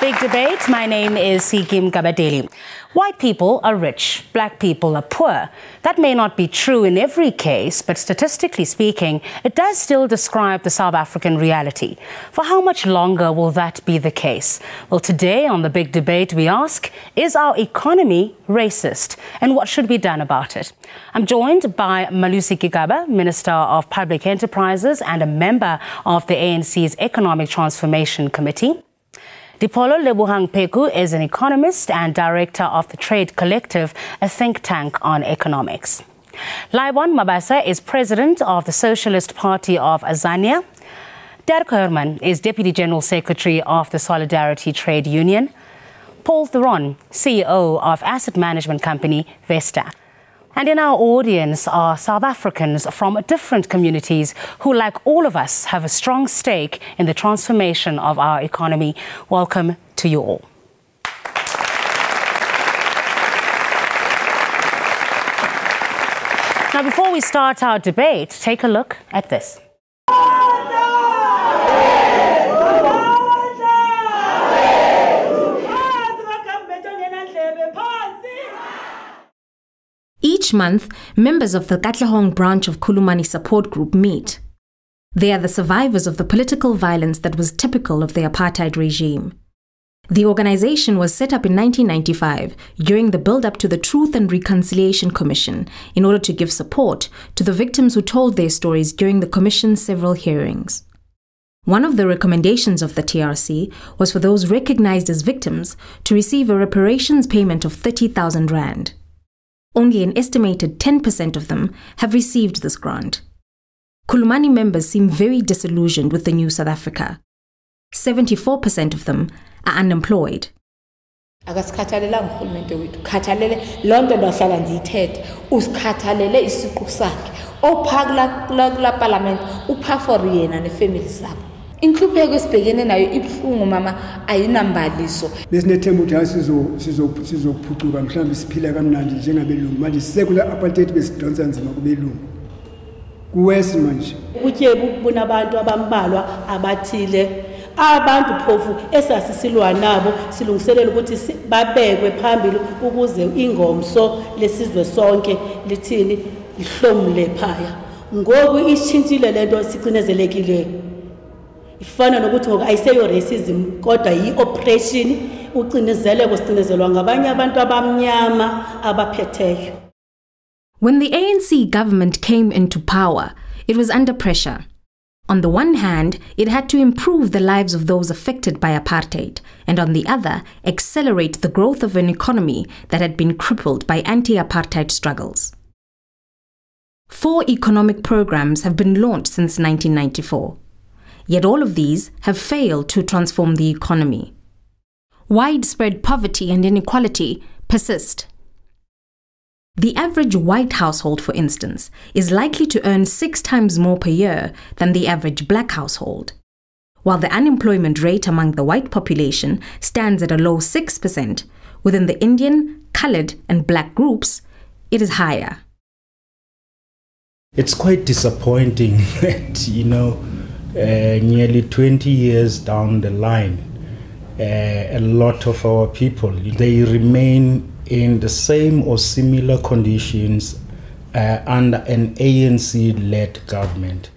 Big Debate. My name is Sikim Kabadeli. White people are rich, black people are poor. That may not be true in every case, but statistically speaking, it does still describe the South African reality. For how much longer will that be the case? Well, today on the Big Debate, we ask, is our economy racist? And what should be done about it? I'm joined by Malusi Gigaba, Minister of Public Enterprises and a member of the ANC's Economic Transformation Committee. Dipolo Lebohang Peku is an economist and director of the Trade Collective, a think tank on economics. Laibon Mabasa is president of the Socialist Party of Azania. Dirk Herman is deputy general secretary of the Solidarity Trade Union. Paul Theron, CEO of asset management company Vesta. And in our audience are South Africans from different communities who, like all of us, have a strong stake in the transformation of our economy. Welcome to you all. Now, before we start our debate, take a look at this. Each month, members of the Katlehong branch of Khulumani support group meet. They are the survivors of the political violence that was typical of the apartheid regime. The organization was set up in 1995 during the build-up to the Truth and Reconciliation Commission in order to give support to the victims who told their stories during the commission's several hearings. One of the recommendations of the TRC was for those recognized as victims to receive a reparations payment of 30,000 rand. Only an estimated 10% of them have received this grant. Khulumani members seem very disillusioned with the new South Africa. 74% of them are unemployed. Akasikhathalelanga urhulumente wethu khathalele lonto ndahlala ndiyithethe usikhathalele isiqu sakhe opha kula parliament upha for yena nefamily sabo inhlupheko esibhekene nayo ibhlungu mama ayinambaliso besinethemba ukuthi sizophucuka mhlawumbe siphila kamnandi njengabelungu manje secular apartheid besidonsa nzima kubelungu kuwesi manje ubutyebu bunabantu abambalwa abathile abantu phofu esasisilwa nabo silungiselela ukuthi babekwe phambili ukuze ingomso lesizwe sonke lithini lihlomule phaya ngoku ishintshile lento sicinezelekileyo ifana nokuthi ngoku ayiseyo racism kodwa yi-oppression ucinezeleko sicinezelwa ngabanye abantu abamnyama abaphetheyo. When the ANC government came into power, it was under pressure. On the one hand, it had to improve the lives of those affected by apartheid, and on the other, accelerate the growth of an economy that had been crippled by anti-apartheid struggles. 4 economic programs have been launched since 1994. Yet all of these have failed to transform the economy. Widespread poverty and inequality persist. The average white household, for instance, is likely to earn 6 times more per year than the average black household. While the unemployment rate among the white population stands at a low 6%, within the Indian, coloured and black groups, it is higher. It's quite disappointing that, nearly 20 years down the line, a lot of our people, they remain in the same or similar conditions under an ANC-led government.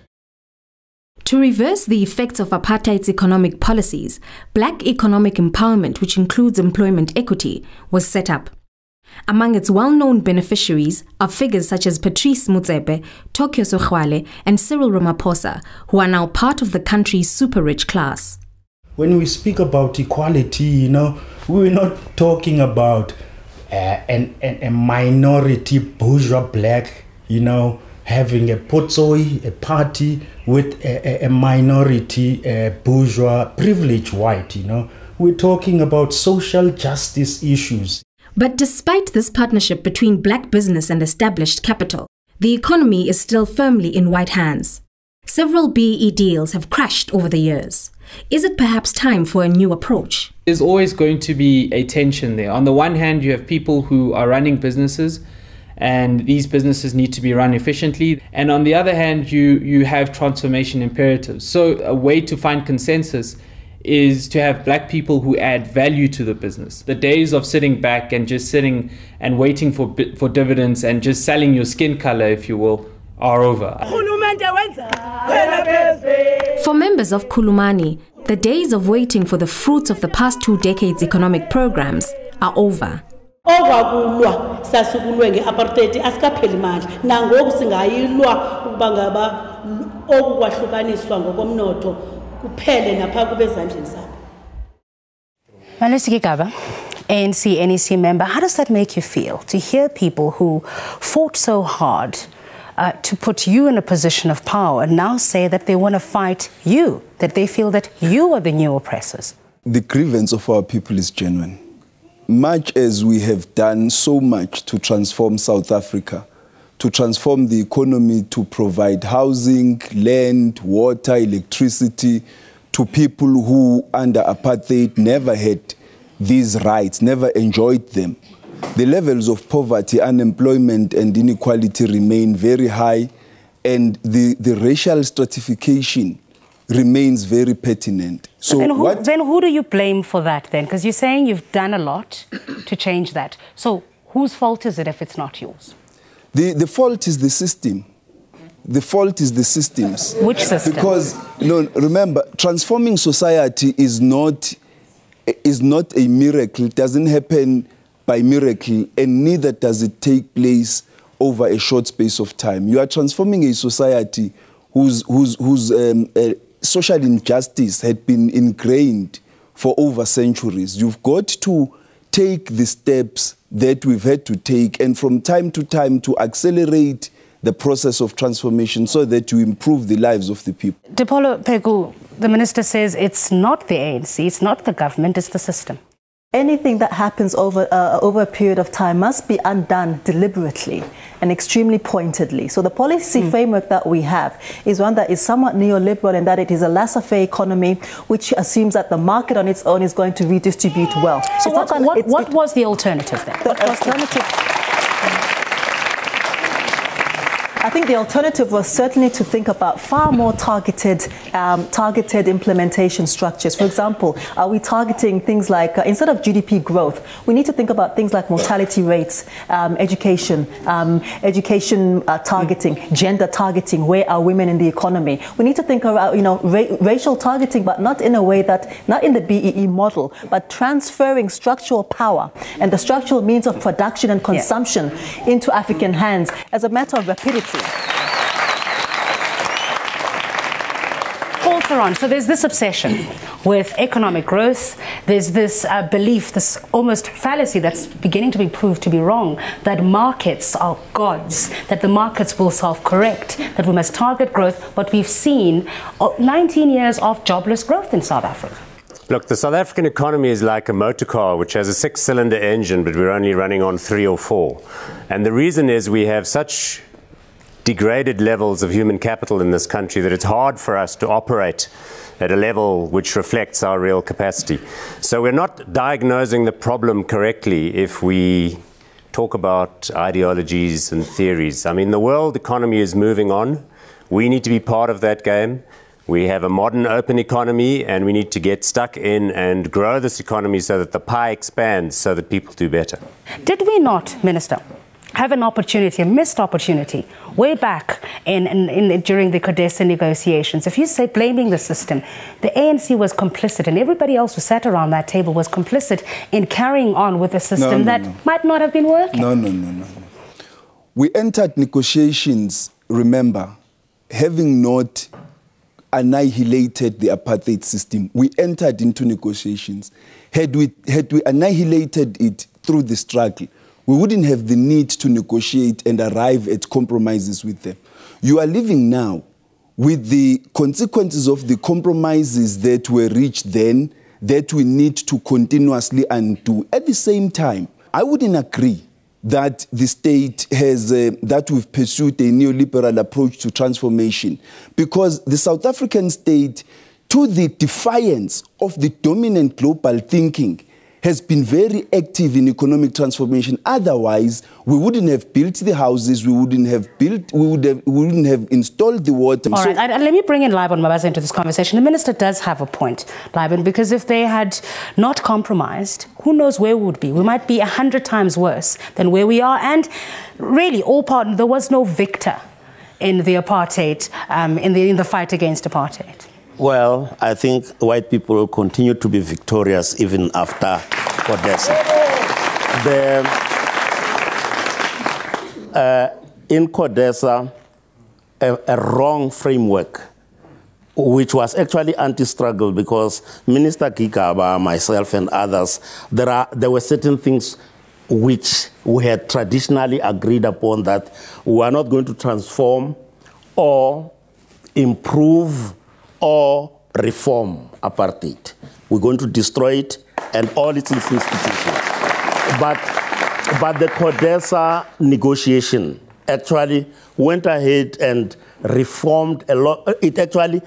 To reverse the effects of apartheid's economic policies, Black economic empowerment, which includes employment equity, was set up. Among its well-known beneficiaries are figures such as Patrice Motsepe, Tokyo Sogwale, and Cyril Ramaphosa, who are now part of the country's super-rich class. When we speak about equality, we're not talking about a minority bourgeois black, having a potsoi, a party with a minority bourgeois privileged white, We're talking about social justice issues. But despite this partnership between black business and established capital, the economy is still firmly in white hands. Several BEE deals have crashed over the years. Is it perhaps time for a new approach? There's always going to be a tension there. On the one hand, you have people who are running businesses, and these businesses need to be run efficiently. And on the other hand, you have transformation imperatives. So a way to find consensus is to have black people who add value to the business. The days of sitting back and just sitting and waiting for dividends and just selling your skin color, if you will, are over. For members of Khulumani, the days of waiting for the fruits of the past 2 decades' economic programs are over. Okwakulwa sasukulwe nge-apartheid asikapheli mandla nangoku singayilwa ukuba ngaba okukwahlukaniswa ngokomnotho kuphele napha kube ezandleni zabo. Manisiki Gaba, ANC NEC member, how does that make you feel to hear people who fought so hard to put you in a position of power and now say that they want to fight you, that they feel that you are the new oppressors? The grievance of our people is genuine. Much as we have done so much to transform South Africa, to transform the economy, to provide housing, land, water, electricity to people who under apartheid never had these rights, never enjoyed them. The levels of poverty, unemployment and inequality remain very high, and the racial stratification remains very pertinent. So then who do you blame for that then? Because you're saying you've done a lot to change that. So whose fault is it if it's not yours? The fault is the system. The fault is the systems. Which system? Because, remember, transforming society is not a miracle. It doesn't happen by miracle, and neither does it take place over a short space of time. You are transforming a society whose social injustice had been ingrained for over centuries. You've got to take the steps that we've had to take, and from time to time to accelerate the process of transformation so that you improve the lives of the people. Dipolo Pegu, the minister says it's not the ANC, it's not the government, it's the system. Anything that happens over a period of time must be undone deliberately and extremely pointedly. So the policy framework that we have is one that is somewhat neoliberal in that it is a laissez-faire economy which assumes that the market on its own is going to redistribute wealth. So what was the alternative then? The alternative... I think the alternative was certainly to think about far more targeted implementation structures. For example, are we targeting things like, instead of GDP growth, we need to think about things like mortality rates, education targeting, gender targeting, where are women in the economy? We need to think about, racial targeting, but not in a way that, not in the BEE model, but transferring structural power and the structural means of production and consumption into African hands as a matter of rapidity. Paul Theron, so there's this obsession with economic growth. There's this belief, this almost fallacy that's beginning to be proved to be wrong, that markets are gods, that the markets will self-correct, that we must target growth. But we've seen 19 years of jobless growth in South Africa. Look, the South African economy is like a motor car which has a 6-cylinder engine, but we're only running on 3 or 4. And the reason is we have such degraded levels of human capital in this country that it's hard for us to operate at a level which reflects our real capacity. So we're not diagnosing the problem correctly if we talk about ideologies and theories. I mean, the world economy is moving on. We need to be part of that game. We have a modern open economy, and we need to get stuck in and grow this economy so that the pie expands, so that people do better. Did we not, Minister, have an opportunity, a missed opportunity, way back during the CODESA negotiations? If you say blaming the system, the ANC was complicit, and everybody else who sat around that table was complicit in carrying on with a system that might not have been working. No. We entered negotiations, remember, having not annihilated the apartheid system. We entered into negotiations. Had we annihilated it through the struggle, we wouldn't have the need to negotiate and arrive at compromises with them. You are living now with the consequences of the compromises that were reached then, that we need to continuously undo. At the same time, I wouldn't agree that the state has, that we've pursued a neoliberal approach to transformation, because the South African state, to the defiance of the dominant global thinking, has been very active in economic transformation. Otherwise, we wouldn't have built the houses, we wouldn't have installed the water. All right, let me bring in Laibon Mabaza into this conversation. The minister does have a point, Laibon, because if they had not compromised, who knows where we would be? We might be 100 times worse than where we are. And really, there was no victor in the apartheid, in the fight against apartheid. Well, I think white people will continue to be victorious even after Codesa. In Codesa, a wrong framework, which was actually anti-struggle, because Minister Kikaba, myself and others, there were certain things which we had traditionally agreed upon that we are not going to transform or improve or reform apartheid. We're going to destroy it and all its institutions. But the Codesa negotiation actually went ahead and reformed a lot. It actually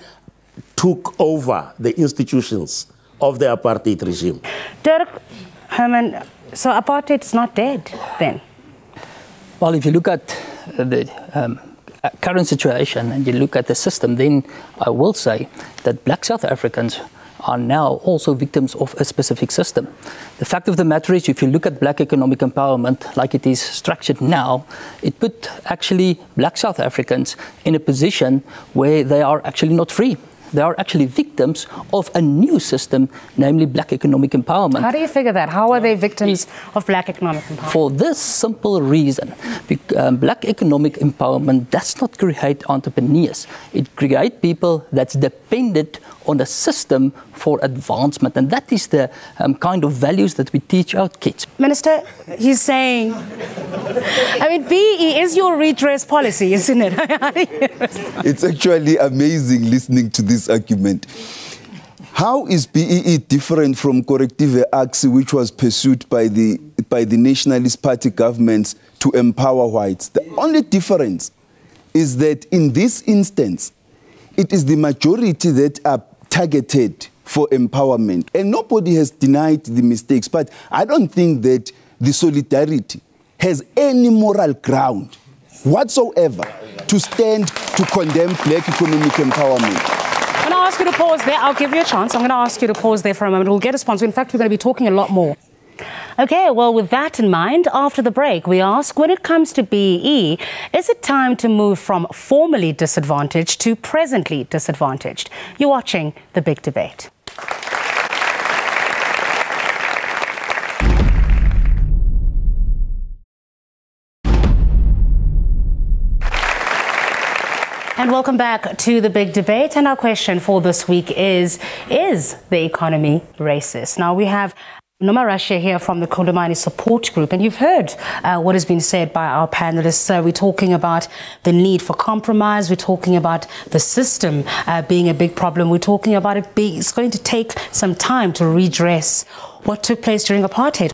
took over the institutions of the apartheid regime. Dirk, Herman, so apartheid is not dead then? Well, if you look at the current situation and you look at the system, then I will say that black South Africans are now also victims of a specific system. The fact of the matter is, if you look at black economic empowerment like it is structured now, it put actually black South Africans in a position where they are actually not free. They are actually victims of a new system, namely black economic empowerment. How do you figure that? How are they victims of black economic empowerment? For this simple reason, black economic empowerment does not create entrepreneurs. It creates people that's dependent on a system for advancement. And that is the kind of values that we teach our kids. Minister, he's saying, I mean, BE is your redress policy, isn't it? It's actually amazing listening to this argument. How is BEE different from Corrective Axe, which was pursued by the Nationalist Party governments to empower whites? The only difference is that in this instance, it is the majority that are targeted for empowerment. And nobody has denied the mistakes, but I don't think that the solidarity has any moral ground whatsoever to stand to condemn black economic empowerment. I'm going to ask you to pause there. I'll give you a chance. I'm going to ask you to pause there for a moment. We'll get a sponsor. In fact, we're going to be talking a lot more. Okay, well, with that in mind, after the break, we ask, when it comes to BEE, is it time to move from formerly disadvantaged to presently disadvantaged? You're watching The Big Debate. And welcome back to The Big Debate. And our question for this week is the economy racist? Now, we have Noma Russia here from the Kondomani Support Group, and you've heard what has been said by our panelists. We're talking about the need for compromise. We're talking about the system being a big problem. We're talking about it's going to take some time to redress what took place during apartheid.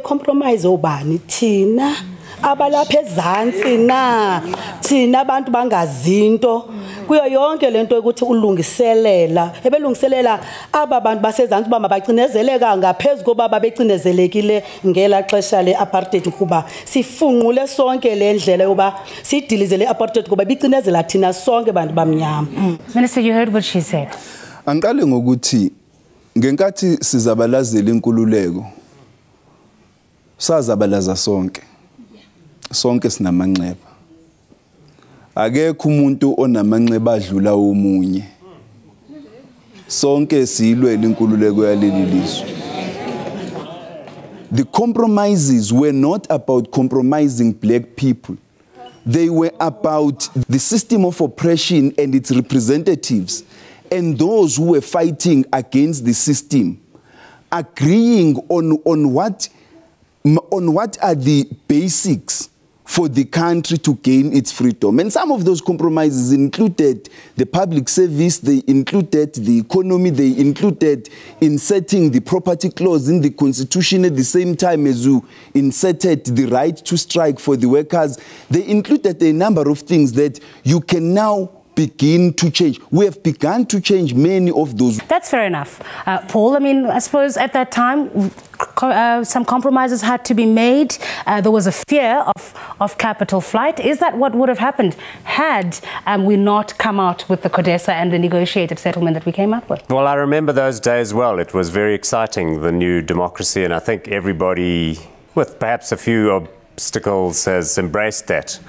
Compromise obani thina abalapha ezantsi na thina abantu bangazinto kuyo yonke lento ukuthi ulungiselela ebelungiselela aba bantu basezantsi ba mabacinezeleka ngaphezulu koba babecinezelekile ngela xesha leapartheid kuba sifunqule sonke le ndlela yoba sidilize leapartheid kuba bicinezela thina sonke bantu bamnyama. Minister, you heard what she said. Angiqale ngokuthi ngenkathi sizabalazela inkululeko sazabalaza sonke sinamanxeba. Akekho umuntu onamanxeba adlula omunye. Sonke silwela inkululeko yaleli lizwe. The compromises were not about compromising black people. They were about the system of oppression and its representatives and those who were fighting against the system, agreeing on what are the basics for the country to gain its freedom. And some of those compromises included the public service, they included the economy, they included inserting the property clause in the constitution at the same time as you inserted the right to strike for the workers. They included a number of things that you can now begin to change. We have begun to change many of those. That's fair enough. Paul, I mean, I suppose at that time, some compromises had to be made. There was a fear of capital flight. Is that what would have happened had we not come out with the CODESA and the negotiated settlement that we came up with? Well, I remember those days well. It was very exciting, the new democracy, and I think everybody, with perhaps a few obstacles, has embraced that.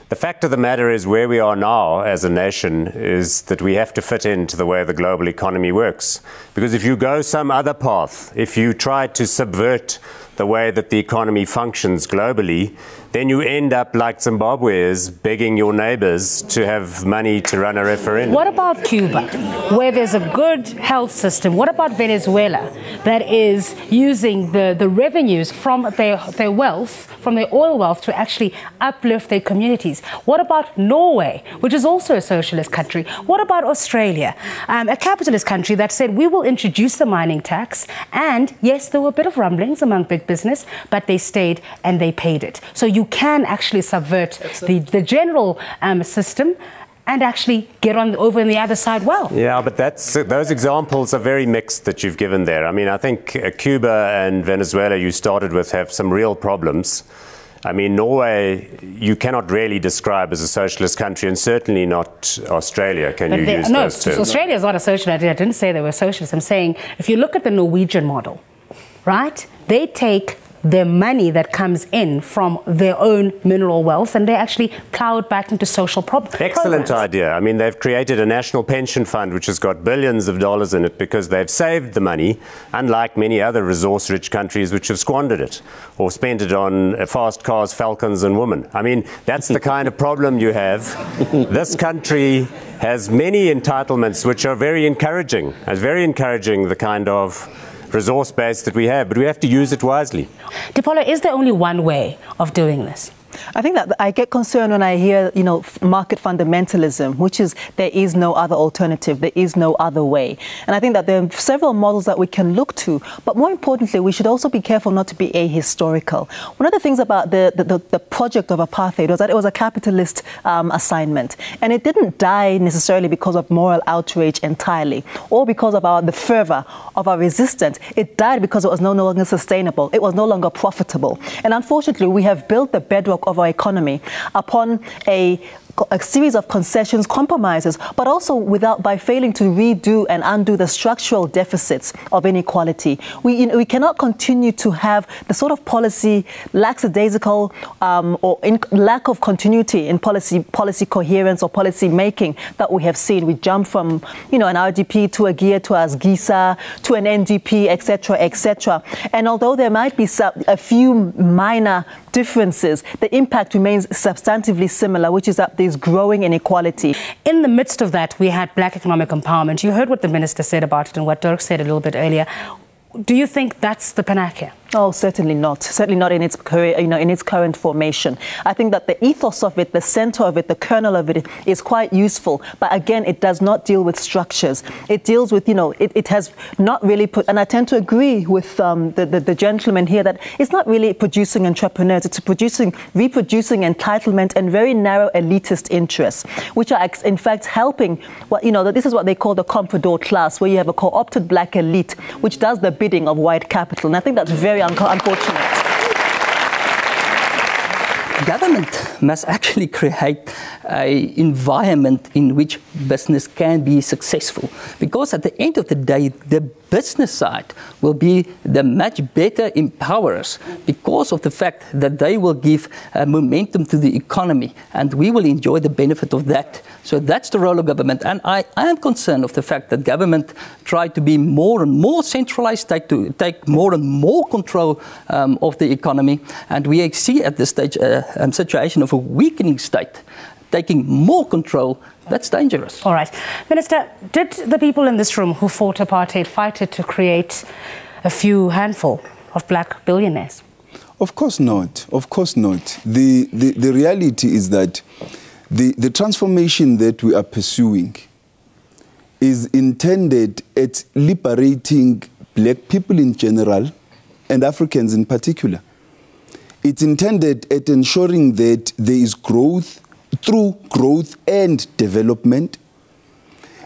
The fact of the matter is, where we are now as a nation is that we have to fit into the way the global economy works. Because if you go some other path, if you try to subvert the way that the economy functions globally, then you end up like Zimbabwe is, begging your neighbors to have money to run a referendum. What about Cuba, where there's a good health system? What about Venezuela, that is using the revenues from their wealth, from their oil wealth, to actually uplift their communities? What about Norway, which is also a socialist country? What about Australia, a capitalist country that said we will introduce the mining tax? And yes, there were a bit of rumblings among big business, but they stayed and they paid it. So you can actually subvert the general system and actually get on over on the other side well. Yeah, but those examples are very mixed that you've given there. I mean, I think Cuba and Venezuela you started with have some real problems. I mean, Norway, you cannot really describe as a socialist country, and certainly not Australia. Can you use those terms? No, Australia is not a socialist. I didn't say they were socialists. I'm saying if you look at the Norwegian model, right, they take their money that comes in from their own mineral wealth and they actually plow it back into social programs. Excellent idea. I mean, they've created a national pension fund which has got billions of dollars in it because they've saved the money, unlike many other resource-rich countries which have squandered it or spent it on fast cars, falcons and women. I mean, that's the kind of problem you have. This country has many entitlements which are very encouraging. It's very encouraging, the kind of resource base that we have, but we have to use it wisely. Dipolo, is there only one way of doing this? I think that I get concerned when I hear, market fundamentalism, which is there is no other alternative, there is no other way. And I think that there are several models that we can look to, but more importantly, we should also be careful not to be ahistorical. One of the things about the project of apartheid was that it was a capitalist assignment, and it didn't die necessarily because of moral outrage entirely, or because of the fervor of our resistance. It died because it was no longer sustainable, it was no longer profitable. And unfortunately, we have built the bedrock of our economy upon a series of concessions, compromises, but also by failing to redo and undo the structural deficits of inequality. We cannot continue to have the sort of policy lackadaisical or lack of continuity in policy coherence or policy making that we have seen. We jump from an RDP to a GEAR to a SGISA to an NDP, etc., etc. And although there might be a few minor differences, the impact remains substantively similar, which is that there's growing inequality. In the midst of that, we had black economic empowerment. You heard what the minister said about it and what Dirk said a little bit earlier. Do you think that's the panacea? Oh, certainly not. Certainly not in its in its current formation. I think that the ethos of it, the center of it, the kernel of it is quite useful. But again, it does not deal with structures. It deals with, it has not really put, and I tend to agree with the gentleman here that it's not really producing entrepreneurs. It's reproducing entitlement and very narrow elitist interests, which are in fact helping this is what they call the comprador class, where you have a co-opted black elite, which does the bidding of white capital. And I think that's very unfortunate. Government must actually create an environment in which business can be successful, because at the end of the day, the business side will be the much better empowerers because of the fact that they will give momentum to the economy and we will enjoy the benefit of that. So that's the role of government. And I am concerned of the fact that government try to be more and more centralized, take more and more control of the economy. And we see at this stage a situation of a weakening state taking more control. That's dangerous. All right. Minister, did the people in this room who fought apartheid fight it to create a few handful of black billionaires? Of course not. Of course not. The reality is that the transformation that we are pursuing is intended at liberating black people in general and Africans in particular. It's intended at ensuring that there is growth, through growth and development.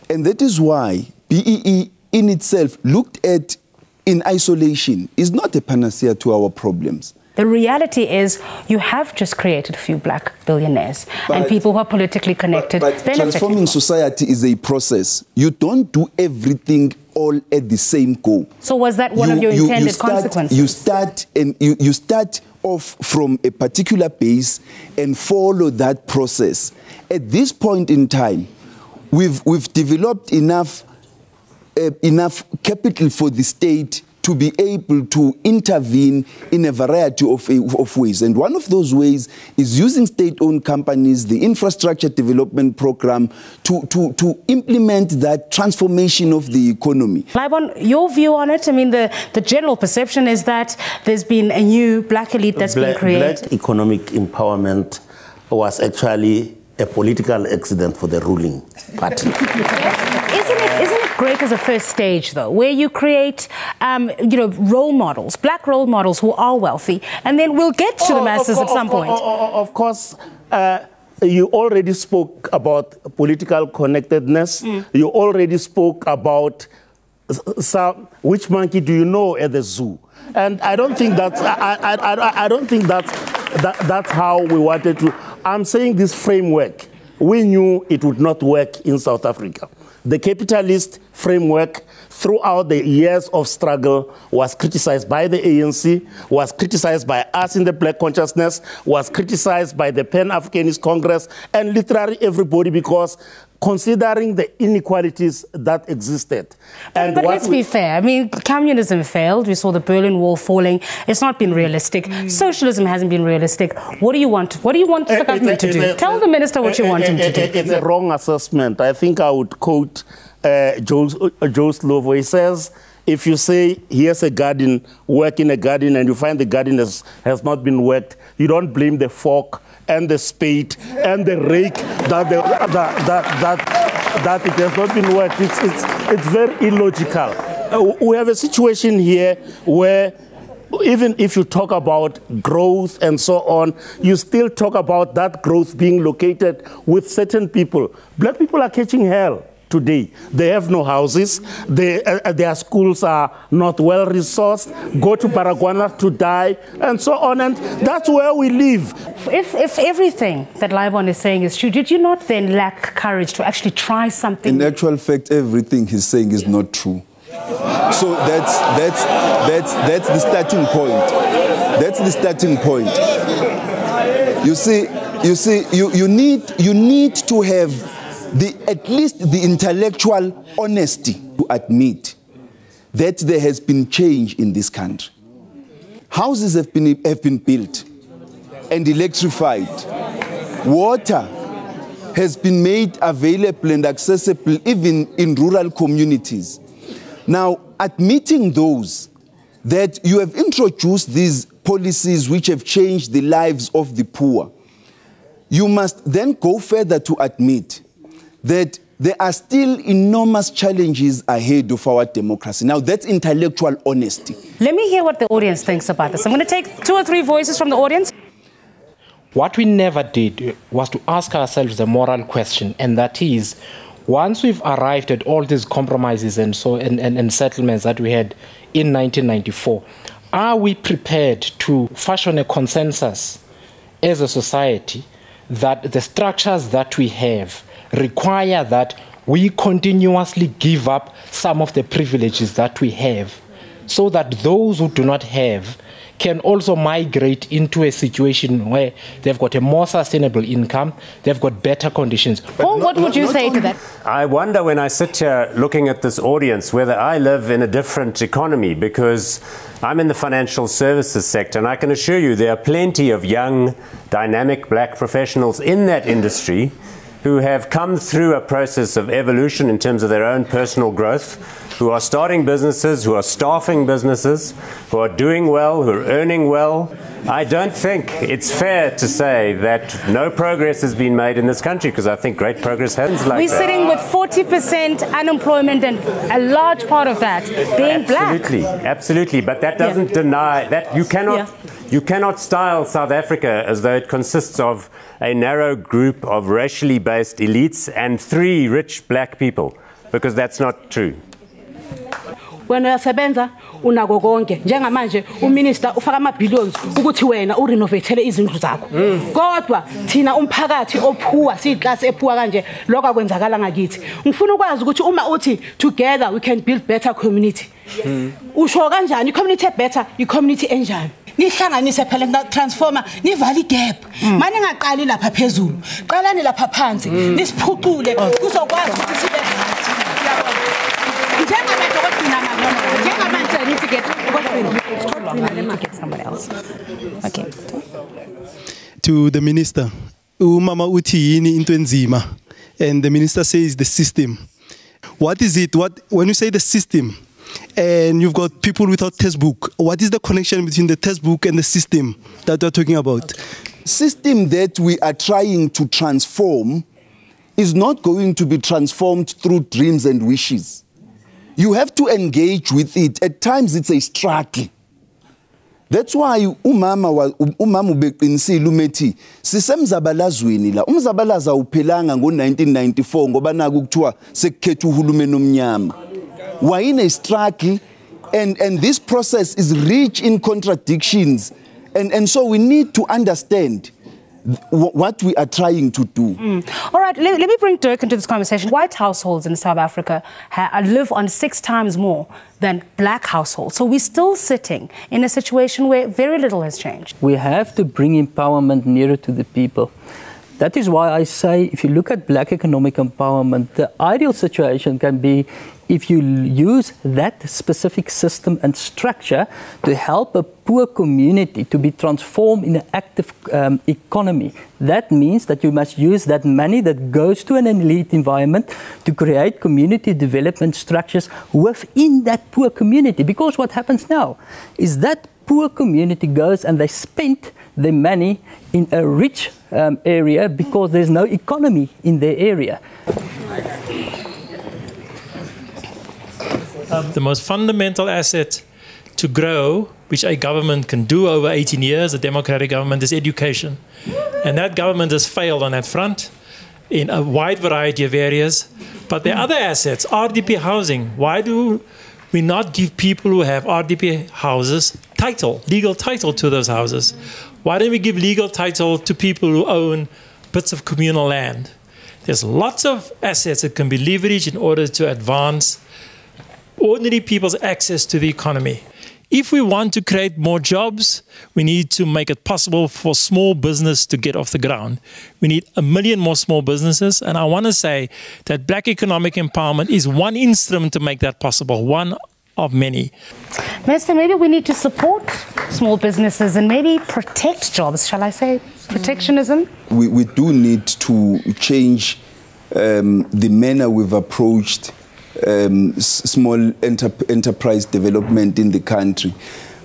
And that is why BEE in itself, looked at in isolation, is not a panacea to our problems. The reality is you have just created a few black billionaires and people who are politically connected. But transforming society is a process. You don't do everything all at the same go. So was that one of your intended consequences? You start off from a particular base and follow that process. At this point in time, we've developed enough capital for the state to be able to intervene in a variety of ways. And one of those ways is using state-owned companies, the infrastructure development program, to implement that transformation of the economy. Laibon, your view on it? I mean, the general perception is that there's been a new black elite that's been created. Black economic empowerment was actually a political accident for the ruling party. Isn't it great as a first stage, though, where you create, role models, black role models who are wealthy, and then we'll get to the masses at some point? Of course, you already spoke about political connectedness. You already spoke about which monkey do you know at the zoo, and I don't think that's I don't think that's how we wanted to. I'm saying this framework, we knew it would not work in South Africa. The capitalist framework throughout the years of struggle was criticized by the ANC, was criticized by us in the Black Consciousness, was criticized by the Pan-Africanist Congress, and literally everybody, because considering the inequalities that existed. And but let's be fair. I mean, communism failed. We saw the Berlin Wall falling. It's not been realistic. Socialism hasn't been realistic. What do you want? What do you want the government to do? Tell the minister what you want him to do. It's a wrong assessment. I think I would quote Joe Slovo. He says, if you say, here's a garden, work in a garden, and you find the garden has not been worked, you don't blame the fork and the spade and the rake that it has not been worked. It's very illogical. We have a situation here where even if you talk about growth and so on, you still talk about that growth being located with certain people. Black people are catching hell today. They have no houses. Their schools are not well resourced. Go to Paraguay to die, and so on. And that's where we live. If everything that Laibon is saying is true, did you not then lack courage to actually try something? In actual fact, everything he's saying is not true. So that's the starting point. That's the starting point. You need to have at least the intellectual honesty to admit that there has been change in this country. Houses have been built and electrified. Water has been made available and accessible even in rural communities. Now, admitting those, that you have introduced these policies which have changed the lives of the poor, you must then go further to admit that there are still enormous challenges ahead of our democracy. Now, that's intellectual honesty. Let me hear what the audience thinks about this. I'm going to take 2 or 3 voices from the audience. What we never did was to ask ourselves a moral question, and that is, once we've arrived at all these compromises and settlements that we had in 1994, are we prepared to fashion a consensus as a society that the structures that we have require that we continuously give up some of the privileges that we have, so that those who do not have can also migrate into a situation where they've got a more sustainable income, they've got better conditions. Paul, what would you say to that? I wonder when I sit here looking at this audience whether I live in a different economy, because I'm in the financial services sector, and I can assure you there are plenty of young, dynamic black professionals in that industry who have come through a process of evolution in terms of their own personal growth, who are starting businesses, who are staffing businesses, who are doing well, who are earning well. I don't think it's fair to say that no progress has been made in this country, because I think great progress has. We're sitting with 40% unemployment, and a large part of that being black. Absolutely. But that doesn't deny that you cannot style South Africa as though it consists of a narrow group of racially based elites and 3 rich black people, because that's not true. Wena uyasebenza unako konke njengamanje uminister ufaka ama-billions ukuthi wena urenovate izindlu zakho kodwa thina umphakathi ophuwa siyiclass ephuwa kanje lokho akwenzakala ngakithi ngifuna ukwazi ukuthi uma uthi together we can build better community usho kanjani i-community better i-community enjani nihlanganise phela transformer nivale igap manje ngaqali lapha phezulu qalani lapha phansi nisiphucule kuzokwazi ukuthi sibe to the minister, umama uthi yini into enzima, and the minister says the system. What is it? When you say the system, and you've got people without textbook, what is the connection between the textbook and the system that we're talking about? System that we are trying to transform is not going to be transformed through dreams and wishes. You have to engage with it. At times it's a struggle. That's why umama ubeqinisile umethi sisemzabalazweni la umzabalaza uphelanga ngo1994 ngoba naku kuthiwa sekukhetha uhulumeni omnyama. We're in a struggle, and this process is rich in contradictions, and so we need to understand what we are trying to do. All right, let me bring Dirk into this conversation. White households in South Africa live on 6 times more than black households. So we're still sitting in a situation where very little has changed. We have to bring empowerment nearer to the people. That is why I say, if you look at black economic empowerment, the ideal situation can be if you use that specific system and structure to help a poor community to be transformed in an active economy. That means that you must use that money that goes to an elite environment to create community development structures within that poor community. Because what happens now is that poor community goes and they spend their money in a rich area because there's no economy in their area. The most fundamental asset to grow, which a government can do over 18 years, a democratic government, is education. And that government has failed on that front in a wide variety of areas. But there are other assets, RDP housing. Why do we not give people who have RDP houses legal title to those houses? Why don't we give legal title to people who own bits of communal land? There's lots of assets that can be leveraged in order to advance ordinary people's access to the economy. If we want to create more jobs, we need to make it possible for small business to get off the ground. We need 1 million more small businesses, and I want to say that black economic empowerment is one instrument to make that possible, one of many. Minister, maybe we need to support small businesses and maybe protect jobs, shall I say? Protectionism? We do need to change the manner we've approached small enterprise development in the country.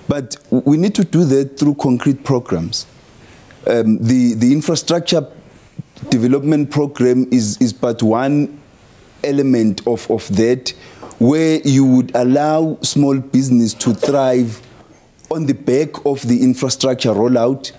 But we need to do that through concrete programs. The infrastructure development program is but one element of that, where you would allow small business to thrive on the back of the infrastructure rollout.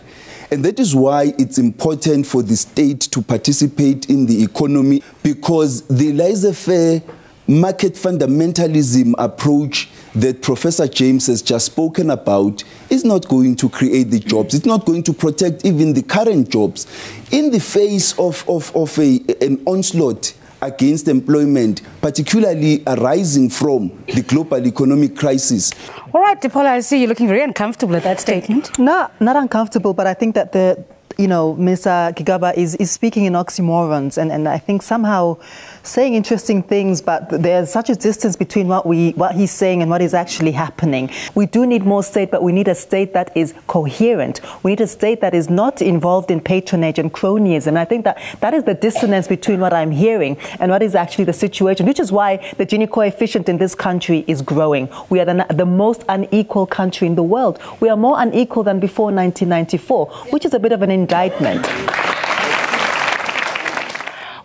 And that is why it's important for the state to participate in the economy, because the laissez-faire market fundamentalism approach that Professor James has just spoken about is not going to create the jobs. It's not going to protect even the current jobs. In the face of an onslaught against employment, particularly arising from the global economic crisis. All right, Depola, I see you're looking very uncomfortable at that statement. No, not uncomfortable, but I think that Minister Gigaba is speaking in oxymorons, and I think somehow saying interesting things, but there's such a distance between what he's saying and what is actually happening. We do need more state, but we need a state that is coherent. We need a state that is not involved in patronage and cronyism. And I think that is the dissonance between what I'm hearing and what is actually the situation, which is why the Gini coefficient in this country is growing. We are the most unequal country in the world. We are more unequal than before 1994, which is a bit of an indictment.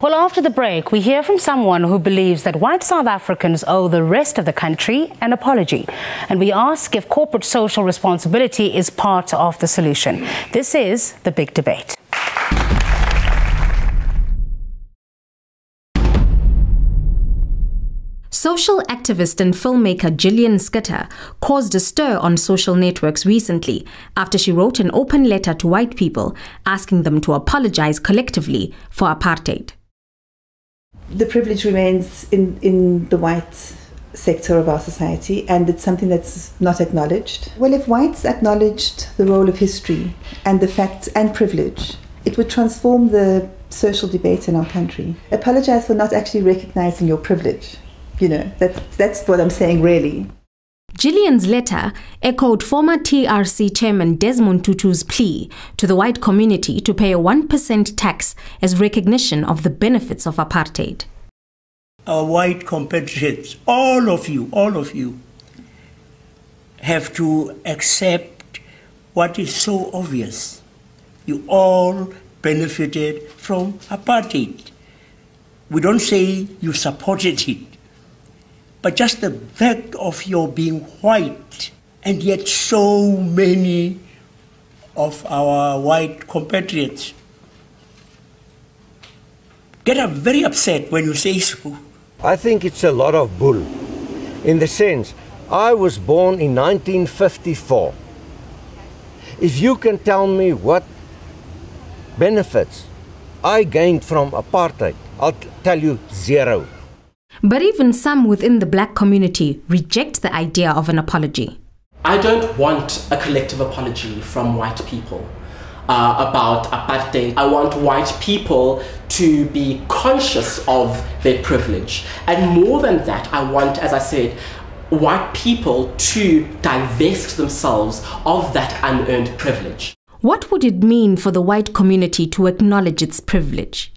Well, after the break, we hear from someone who believes that white South Africans owe the rest of the country an apology. And we ask if corporate social responsibility is part of the solution. This is The Big Debate. Social activist and filmmaker Gillian Skitter caused a stir on social networks recently after she wrote an open letter to white people asking them to apologize collectively for apartheid. The privilege remains in the white sector of our society, and it's something that's not acknowledged. Well, if whites acknowledged the role of history and the facts and privilege, it would transform the social debate in our country. Apologize for not actually recognizing your privilege. That's what I'm saying, really. Gillian's letter echoed former TRC chairman Desmond Tutu's plea to the white community to pay a 1% tax as recognition of the benefits of apartheid. Our white compatriots, all of you, have to accept what is so obvious. You all benefited from apartheid. We don't say you supported it, but just the fact of your being white, and yet so many of our white compatriots get very upset when you say so. I think it's a lot of bull, in the sense, I was born in 1954. If you can tell me what benefits I gained from apartheid, I'll tell you zero. But even some within the black community reject the idea of an apology. I don't want a collective apology from white people about apartheid. I want white people to be conscious of their privilege. And more than that, I want, as I said, white people to divest themselves of that unearned privilege. What would it mean for the white community to acknowledge its privilege?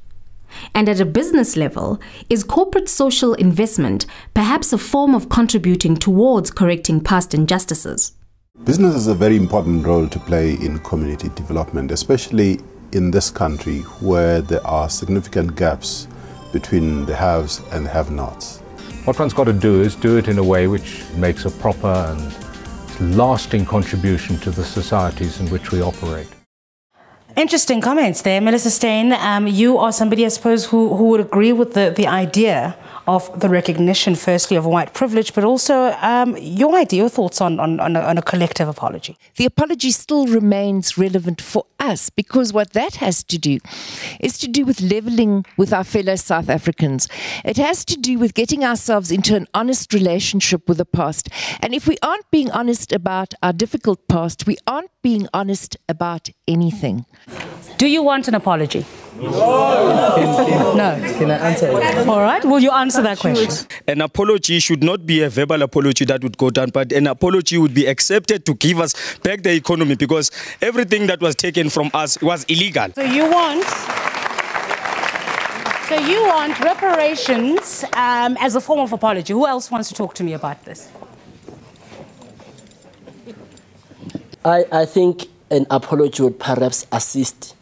And at a business level, is corporate social investment perhaps a form of contributing towards correcting past injustices? Business has a very important role to play in community development, especially in this country where there are significant gaps between the haves and the have-nots. What one's got to do is do it in a way which makes a proper and lasting contribution to the societies in which we operate. Interesting comments there, Melissa Steyn. You are somebody, I suppose, who would agree with the idea of the recognition, firstly, of white privilege, but also your thoughts on a collective apology. The apology still remains relevant for us, because what that has to do is to do with levelling with our fellow South Africans. It has to do with getting ourselves into an honest relationship with the past. And if we aren't being honest about our difficult past, we aren't being honest about anything. Do you want an apology? No. No. Can I answer it? All right. Will you answer that question? An apology should not be a verbal apology that would go down, but an apology would be accepted to give us back the economy, because everything that was taken from us was illegal. So you want reparations as a form of apology. Who else wants to talk to me about this? I think an apology would perhaps assist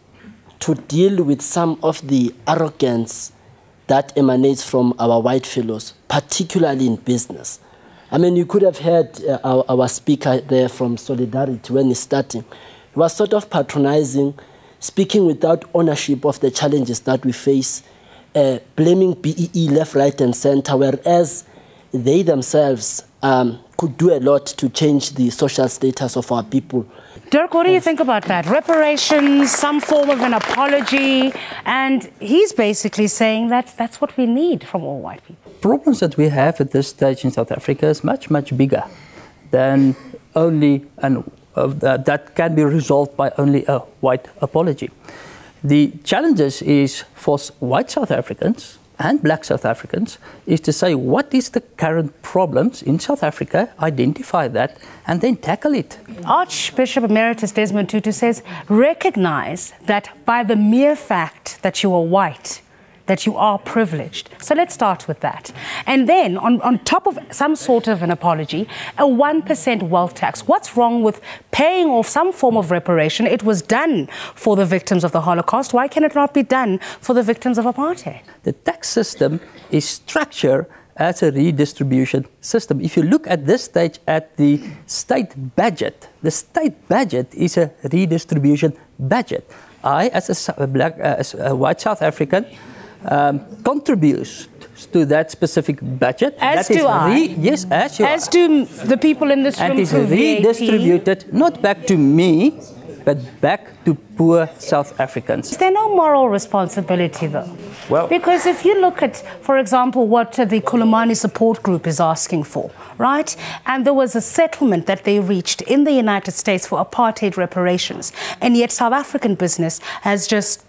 to deal with some of the arrogance that emanates from our white fellows, particularly in business. I mean, you could have heard our speaker there from Solidarity when he started. He was sort of patronizing, speaking without ownership of the challenges that we face, blaming BEE left, right, and center, whereas they themselves could do a lot to change the social status of our people. Dirk, what do you think about that? Reparations, some form of an apology, and he's basically saying that that's what we need from all white people. Problems that we have at this stage in South Africa is much, much bigger than only an that can be resolved by only a white apology. The challenges is for white South Africans and black South Africans is to say what is the current problems in South Africa, identify that, and then tackle it. Archbishop Emeritus Desmond Tutu says, recognize that by the mere fact that you are white, that you are privileged. So let's start with that. And then, on top of some sort of an apology, a 1% wealth tax. What's wrong with paying off some form of reparation? It was done for the victims of the Holocaust. Why can it not be done for the victims of apartheid? The tax system is structured as a redistribution system. If you look at this stage at the state budget, the state budget is a redistribution budget. I, as a white South African, contributes to that specific budget. As that do I. Yes, as do the people in this room. And is through redistributed not back to me, but back to poor South Africans. Is there no moral responsibility, though? Well, because if you look at, for example, what the Khulumani support group is asking for, right? And there was a settlement that they reached in the United States for apartheid reparations, and yet South African business has just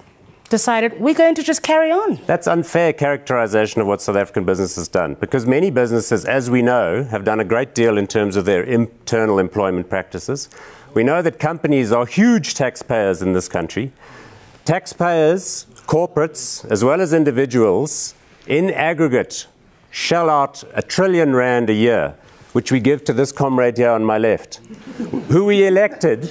decided we're going to just carry on. That's unfair characterization of what South African business has done, because many businesses, as we know, have done a great deal in terms of their internal employment practices. We know that companies are huge taxpayers in this country. Taxpayers, corporates, as well as individuals, in aggregate, shell out R1 trillion a year, which we give to this comrade here on my left, who we elected,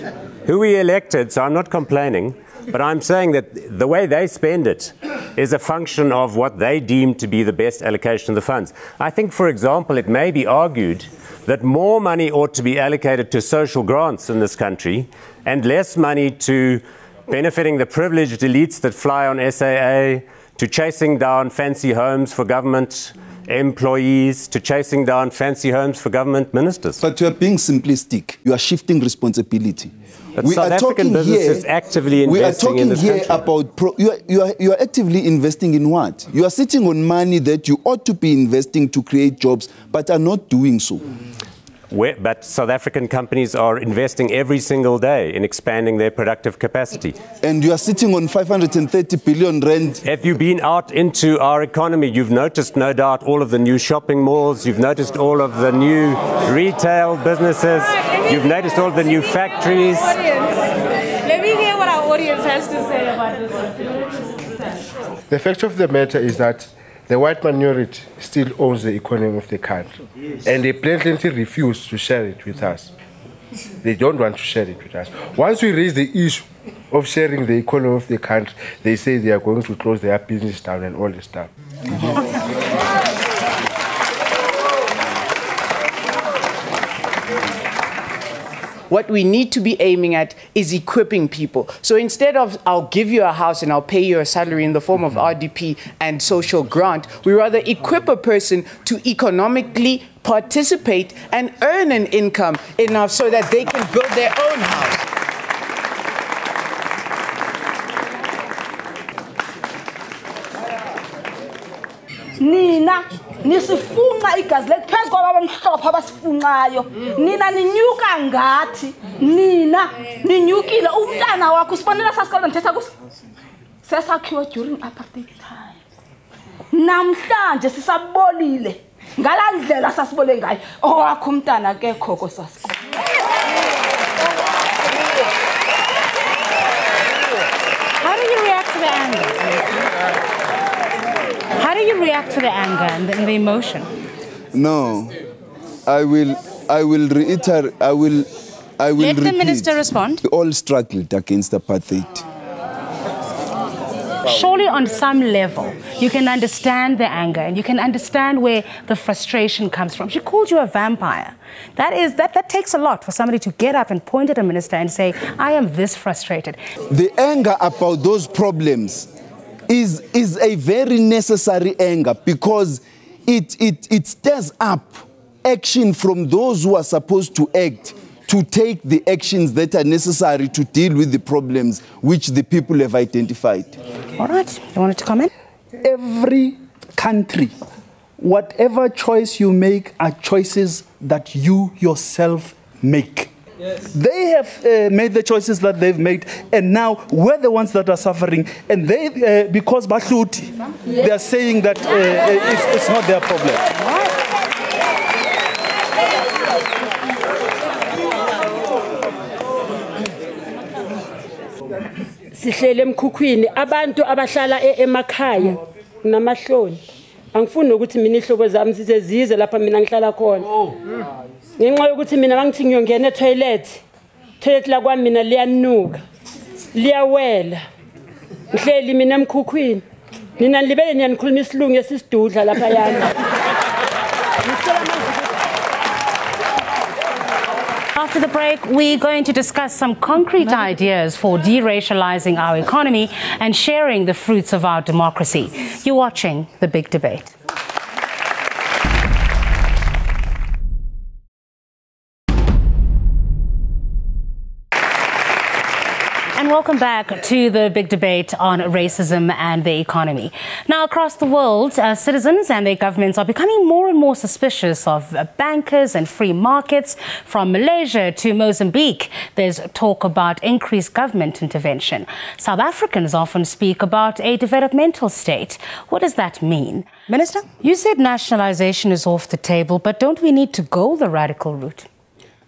so I'm not complaining, but I'm saying that the way they spend it is a function of what they deem to be the best allocation of the funds. I think, for example, it may be argued that more money ought to be allocated to social grants in this country and less money to benefiting the privileged elites that fly on SAA, to chasing down fancy homes for government employees, to chasing down fancy homes for government ministers. But you are being simplistic. You are shifting responsibility. But South African business is actively investing in this country. We are talking here about, you are actively investing in what? You are sitting on money that you ought to be investing to create jobs, but are not doing so. But South African companies are investing every single day in expanding their productive capacity. And you are sitting on 530 billion rand. If you've been out into our economy, you've noticed, no doubt, all of the new shopping malls. You've noticed all of the new retail businesses. You've noticed all of the new factories. Let me hear what our audience has to say about this. The fact of the matter is that the white minority still owns the economy of the country, and they blatantly refuse to share it with us. They don't want to share it with us. Once we raise the issue of sharing the economy of the country, they say they are going to close their business down and all this stuff. What we need to be aiming at is equipping people. So instead of I'll give you a house and I'll pay you a salary in the form of RDP and social grant, we rather equip a person to economically participate and earn an income enough so that they can build their own house. Nina nisifunqa igazi lethu kwaba bamhlophe abasifunqayo nina ninyuka ngathi nina ninyukile umntana wakho sifanele sasiqala ngithetha kuso sesakhiwa during apartheid time namhlanje sisabolile ngalandlela sasibole ngayo owakho umntana ke khoko sasikho. How do you react to the anger? How do you react to the anger and the emotion? No, I will reiterate. I will Let repeat. the minister respond. We all struggled against apartheid. Surely on some level, you can understand the anger and you can understand where the frustration comes from. She called you a vampire. That takes a lot for somebody to get up and point at a minister and say, I am this frustrated. The anger about those problems is a very necessary anger because it stirs up action from those who are supposed to act, to take the actions that are necessary to deal with the problems which the people have identified. All right, you wanted to comment? Every country, whatever choice you make are choices that you yourself make. They have made the choices that they've made, and now we're the ones that are suffering. And they, because Bahluti, they are saying that it's not their problem. Sihlele emkhukhwini abantu abahlala emakhaya namahloni angifuni ukuthi mina ihlobo zami sizezize lapha mina ngihlala khona ngenxa yokuthi mina mangithi ngiyongena etoilet la kwami mina liyanuka liyawela ngihleli mina emkhukhwini nina nilibele niyanikhuluma isilungu esisidudla lapha yana. After the break, we're going to discuss some concrete ideas for deracializing our economy and sharing the fruits of our democracy. You're watching The Big Debate. And welcome back to the big debate on racism and the economy. Now, across the world, citizens and their governments are becoming more and more suspicious of bankers and free markets. From Malaysia to Mozambique, there's talk about increased government intervention. South Africans often speak about a developmental state. What does that mean? Minister, you said nationalization is off the table, but don't we need to go the radical route?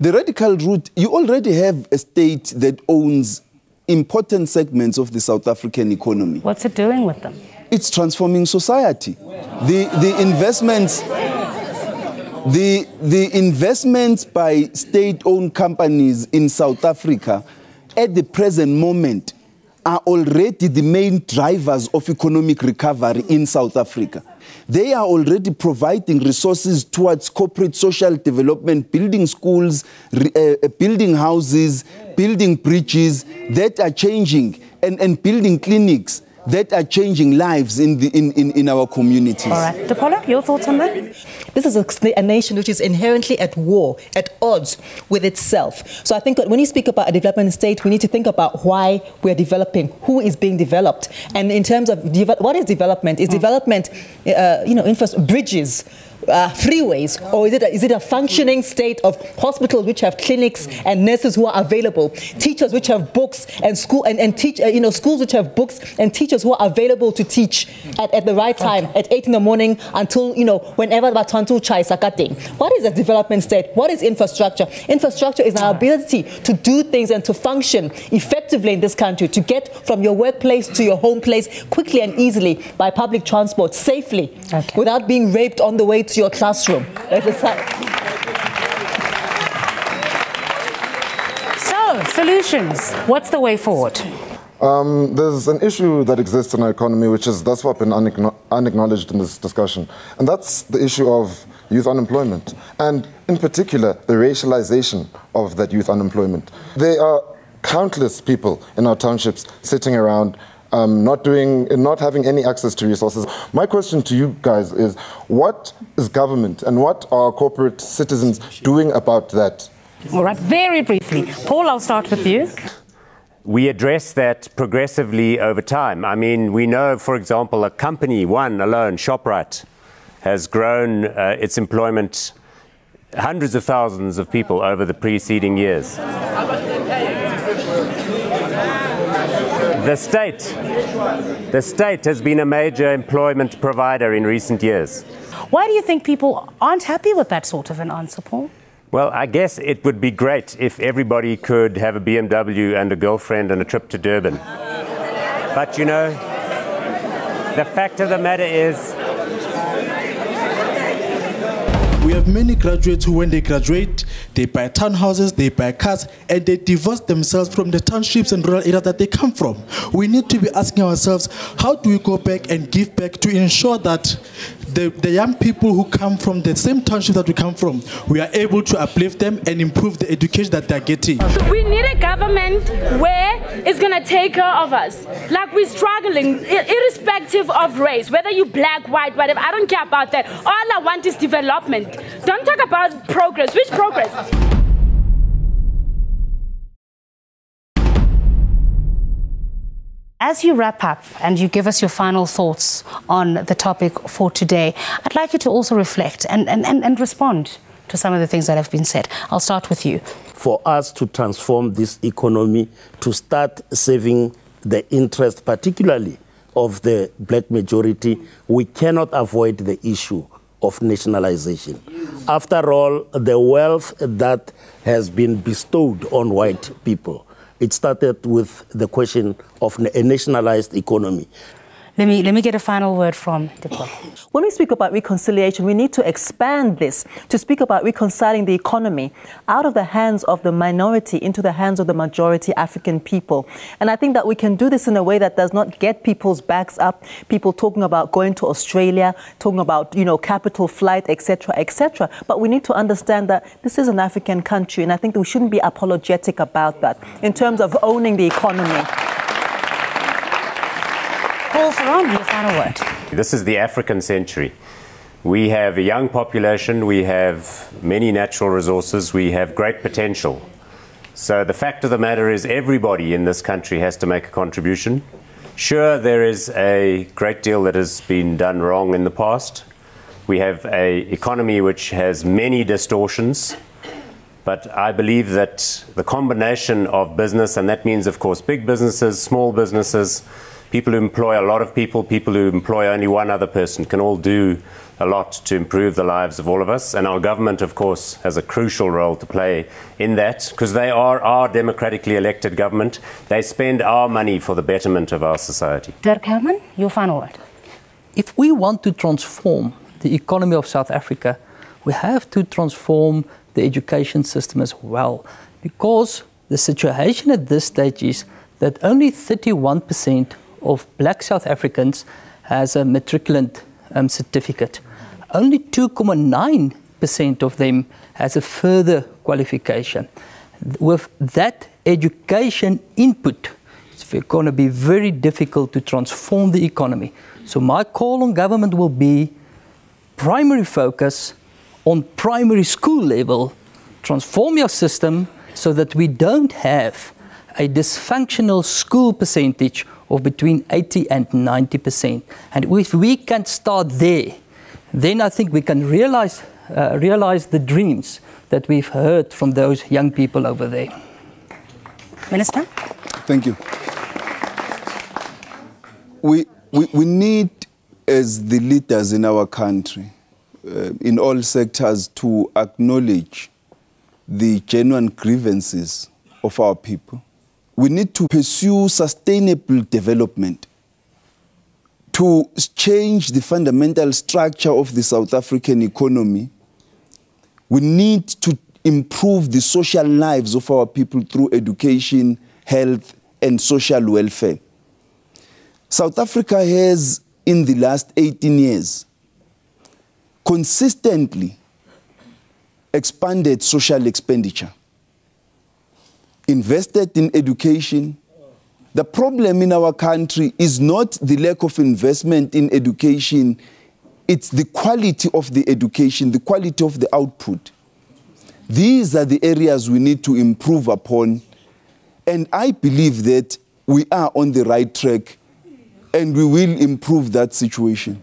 The radical route, you already have a state that owns important segments of the South African economy. What's it doing with them? It's transforming society. The investments by state-owned companies in South Africa at the present moment are already the main drivers of economic recovery in South Africa. They are already providing resources towards corporate social development, building schools, building houses, building bridges that are changing, and building clinics that are changing lives in our communities. All right. Depola, your thoughts on that? This is a nation which is inherently at war, at odds with itself. So I think when you speak about a development state, we need to think about why we're developing, who is being developed. And in terms of what is development? Is development, bridges, freeways, or is it a functioning state of hospitals which have clinics and nurses who are available, teachers which have books and schools which have books and teachers who are available to teach at the right time, at 8 in the morning until whenever Batantu Chai Sakating. What is a development state? What is infrastructure? Infrastructure is our ability to do things and to function effectively in this country, to get from your workplace to your home place quickly and easily by public transport, safely, without being raped on the way to your classroom. So, solutions. What's the way forward? There's an issue that exists in our economy which has thus far been unacknowledged in this discussion, and that's the issue of youth unemployment, and in particular the racialization of that youth unemployment. There are countless people in our townships sitting around not having any access to resources. My question to you guys is, what is government and what are corporate citizens doing about that? All right, very briefly. Paul, I'll start with you. We address that progressively over time. I mean, we know, for example, a company, one alone, ShopRite, has grown its employment hundreds of thousands of people over the preceding years. The state has been a major employment provider in recent years. Why do you think people aren't happy with that sort of an answer, Paul? Well, I guess it would be great if everybody could have a BMW and a girlfriend and a trip to Durban. But you know, the fact of the matter is, we have many graduates who, when they graduate, they buy townhouses, they buy cars, and they divorce themselves from the townships and rural areas that they come from. We need to be asking ourselves, how do we go back and give back to ensure that the young people who come from the same township that we come from, we are able to uplift them and improve the education that they're getting. We need a government where it's going to take care of us. Like we're struggling, irrespective of race, whether you black, white, whatever, I don't care about that. All I want is development. Don't talk about progress. Which progress? As you wrap up and you give us your final thoughts on the topic for today, I'd like you to also reflect and respond to some of the things that have been said. I'll start with you. For us to transform this economy, to start saving the interest, particularly of the black majority, we cannot avoid the issue of nationalization. After all, the wealth that has been bestowed on white people, it started with the question of a nationalized economy. Let me get a final word from Diplo. When we speak about reconciliation, we need to expand this to speak about reconciling the economy out of the hands of the minority into the hands of the majority African people. And I think that we can do this in a way that does not get people's backs up, people talking about going to Australia, talking about, capital flight, etc., etc. But we need to understand that this is an African country, and I think that we shouldn't be apologetic about that in terms of owning the economy. Paul Ferron, your final word. This is the African century. We have a young population, we have many natural resources, we have great potential. So the fact of the matter is everybody in this country has to make a contribution. Sure, there is a great deal that has been done wrong in the past. We have an economy which has many distortions. But I believe that the combination of business, and that means, of course, big businesses, small businesses, people who employ a lot of people, people who employ only one other person, can all do a lot to improve the lives of all of us. And our government, of course, has a crucial role to play in that, because they are our democratically elected government. They spend our money for the betterment of our society. Dirk Herman, your final word. If we want to transform the economy of South Africa, we have to transform the education system as well, because the situation at this stage is that only 31% of black South Africans has a matriculant certificate. Only 2.9% of them has a further qualification. With that education input, it's going to be very difficult to transform the economy. So my call on government will be primary focus on primary school level. Transform your system so that we don't have a dysfunctional school percentage of between 80 and 90%. And if we can start there, then I think we can realize the dreams that we've heard from those young people over there. Minister? Thank you. We need, as the leaders in our country, in all sectors, to acknowledge the genuine grievances of our people. We need to pursue sustainable development, to change the fundamental structure of the South African economy. We need to improve the social lives of our people through education, health, and social welfare. South Africa has, in the last 18 years, consistently expanded social expenditure, invested in education. The problem in our country is not the lack of investment in education, it's the quality of the education, the quality of the output. These are the areas we need to improve upon, and I believe that we are on the right track and we will improve that situation.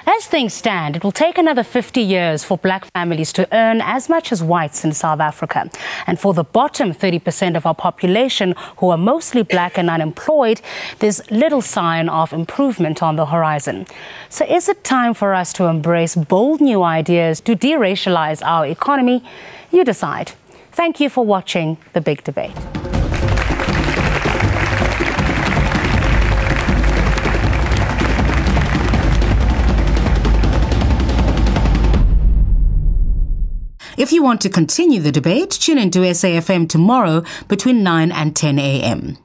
As things stand, it will take another 50 years for black families to earn as much as whites in South Africa. And for the bottom 30% of our population, who are mostly black and unemployed, there's little sign of improvement on the horizon. So is it time for us to embrace bold new ideas to deracialize our economy? You decide. Thank you for watching The Big Debate. If you want to continue the debate, tune into SAFM tomorrow between 9 and 10 a.m.